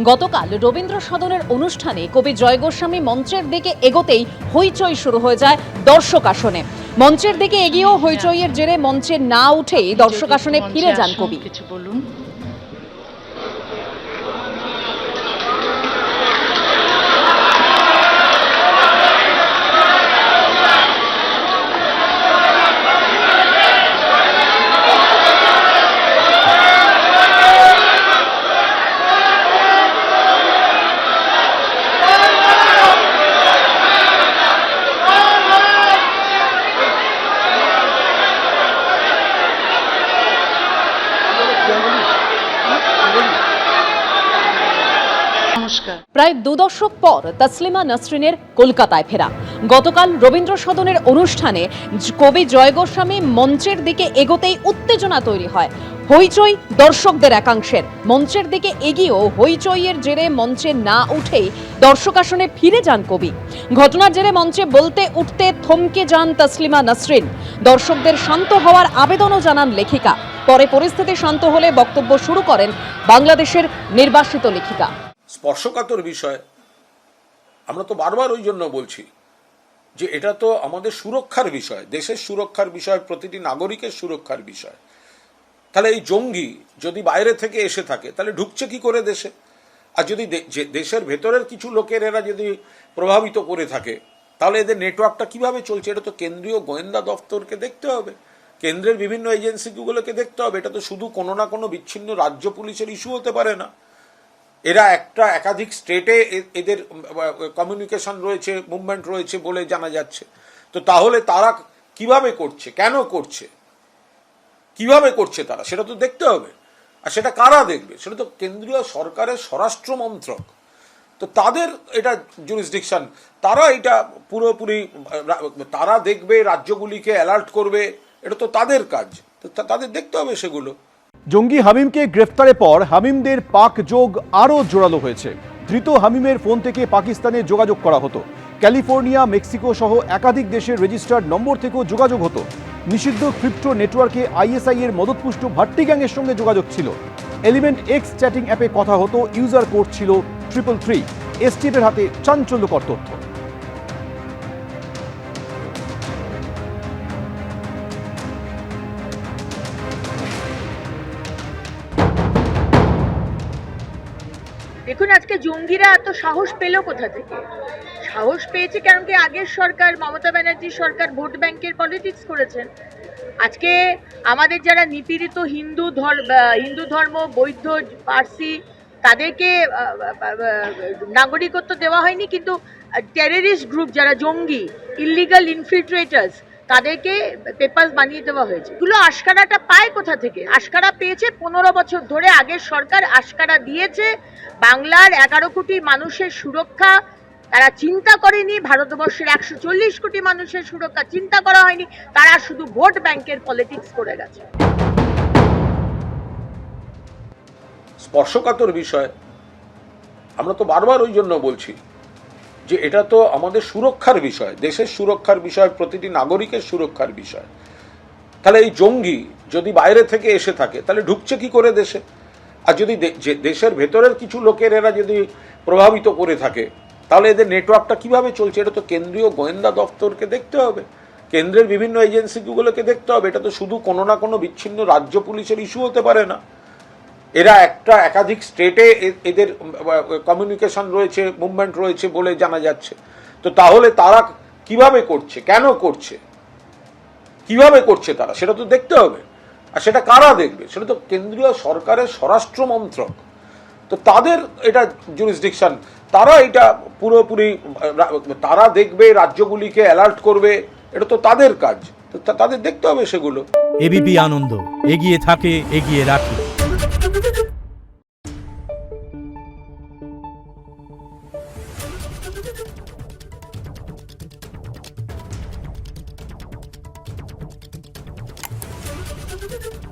গতকাল রবীন্দ্র সদনের অনুষ্ঠানে কবি জয় গোস্বামী মঞ্চের দিকে এগোতেই হইচই শুরু হয়ে যায় দর্শক আসনে। মঞ্চের দিকে এগিয়েও হইচইয়ের জেরে মঞ্চে না উঠেই দর্শক আসনে ফিরে যান কবি। কিছু বলুন। প্রায় 2 দশক পর তসলিমা নাসরিনের কলকাতায় ফেরা। গতকাল রবীন্দ্র সদনের অনুষ্ঠানে কবি জয় গোস্বামী মঞ্চের দিকে এগোতেই উত্তেজনা তৈরি হয়। হইচই দর্শকদের একাংশের। মঞ্চের দিকে এগিয়েও হইচইয়ের জেরে মঞ্চে না উঠেই দর্শক আসনে ফিরে যান কবি। ঘটনার জেরে মঞ্চে বলতে উঠতে থমকে যান তসলিমা নাসরিন। দর্শকদের শান্ত হওয়ার আবেদনও জানান লেখিকা। পরে পরিস্থিতি শান্ত হলে বক্তব্য শুরু করেন বাংলাদেশের নির্বাসিত লেখিকা। স্পর্শকাতর বিষয়, আমরা তো বারবার ওই জন্য বলছি যে এটা তো আমাদের সুরক্ষার বিষয়, দেশের সুরক্ষার বিষয়, প্রতিটি নাগরিকের সুরক্ষার বিষয়। তাহলে এই জঙ্গি যদি বাইরে থেকে এসে থাকে তাহলে ঢুকছে কি করে দেশে? আর যদি দেশের ভেতরের কিছু লোকের এরা যদি প্রভাবিত করে থাকে তাহলে এদের নেটওয়ার্কটা কিভাবে চলছে? এটা তো কেন্দ্রীয় গোয়েন্দা দপ্তরকে দেখতে হবে, কেন্দ্রের বিভিন্ন এজেন্সিগুলোকে দেখতে হবে। এটা তো শুধু কোনো না কোনো বিচ্ছিন্ন রাজ্য পুলিশের ইস্যু হতে পারে না। এরা একাধিক স্টেটে এদের কমিউনিকেশন রয়েছে, মুভমেন্ট রয়েছে বলে জানা যাচ্ছে। তো তাহলে তারা কিভাবে করছে, কেন করছে, কিভাবে করছে তারা, সেটা তো দেখতে হবে। আর সেটা কারা দেখবে? সেটা তো কেন্দ্রীয় সরকারের স্বরাষ্ট্র মন্ত্রক। তো তাদের এটা জুরিসডিকশন, তারা এটা পুরোপুরি তারা দেখবে, রাজ্যগুলিকে অ্যালার্ট করবে, এটা তো তাদের কাজ। তো তাদের দেখতে হবে সেগুলো। জঙ্গি হামিমকে গ্রেফতারের পর হামিমদের পাক যোগ আরও জোরালো হয়েছে। ধৃত হামিমের ফোন থেকে পাকিস্তানে যোগাযোগ করা হতো। ক্যালিফোর্নিয়া, মেক্সিকো সহ একাধিক দেশের রেজিস্টার্ড নম্বর থেকেও যোগাযোগ হতো। নিষিদ্ধ ক্রিপ্টো নেটওয়ার্কে আইএসআই এর মদতপুষ্ট ভাট্টি গ্যাংয়ের সঙ্গে যোগাযোগ ছিল। এলিমেন্ট এক্স চ্যাটিং অ্যাপে কথা হতো। ইউজার কোড ছিল 333। এসটিএফের হাতে চাঞ্চল্যকর তথ্য। দেখুন, আজকে জঙ্গিরা এত সাহস পেল কোথা থেকে? সাহস পেয়েছে কারণ কি আগের সরকার, মমতা ব্যানার্জির সরকার ভোট ব্যাংকের পলিটিক্স করেছেন। আজকে আমাদের যারা নিপীড়িত হিন্দু ধর্ম, বৌদ্ধ, পার্সি, তাদেরকে নাগরিকত্ব দেওয়া হয়নি, কিন্তু টেররিস্ট গ্রুপ যারা জঙ্গি, ইলিগাল ইনফিল্ট্রেটার্স, তাদেরকে পেপার বানিয়ে দেওয়া হয়েছে। এগুলো আশকারাটা পায় কোথা থেকে? আশকারা পেয়েছে 15 বছর ধরে আগের সরকার আশকারা দিয়েছে। বাংলার 11 কোটি মানুষের সুরক্ষা তারা চিন্তা করেনি, ভারতবর্ষের 140 কোটি মানুষের সুরক্ষা চিন্তা করা হয়নি, তারা শুধু ভোট ব্যাংকের পলিটিক্স করে গেছে। স্পর্শকাতর বিষয়, আমরা তো বারবার ওই জন্য বলছি যে এটা তো আমাদের সুরক্ষার বিষয়, দেশের সুরক্ষার বিষয়, প্রতিটি নাগরিকের সুরক্ষার বিষয়। তাহলে এই জঙ্গি যদি বাইরে থেকে এসে থাকে তাহলে ঢুকছে কি করে দেশে? আর যদি দেশের ভেতরের কিছু লোকের এরা যদি প্রভাবিত করে থাকে তাহলে এদের নেটওয়ার্কটা কিভাবে চলছে? এটা তো কেন্দ্রীয় গোয়েন্দা দপ্তরকে দেখতে হবে, কেন্দ্রের বিভিন্ন এজেন্সিগুলোকে দেখতে হবে। এটা তো শুধু কোনো না কোনো বিচ্ছিন্ন রাজ্য পুলিশের ইস্যু হতে পারে না। এরা একাধিক স্টেটে এদের কমিউনিকেশন রয়েছে, মুভমেন্ট রয়েছে বলে জানা যাচ্ছে। তো তাহলে তারা কিভাবে করছে, কেন করছে, কিভাবে করছে তারা, সেটা তো দেখতে হবে। আর সেটা কারা দেখবে? সেটা তো কেন্দ্রীয় সরকারের স্বরাষ্ট্র মন্ত্রক। তো তাদের এটা জুরিসডিকশন, তারা এটা পুরোপুরি তারা দেখবে, রাজ্যগুলিকে অ্যালার্ট করবে, এটা তো তাদের কাজ। তো তাদের দেখতে হবে সেগুলো। এবিপি আনন্দ, এগিয়ে থাকে, এগিয়ে রাখে। Thank you.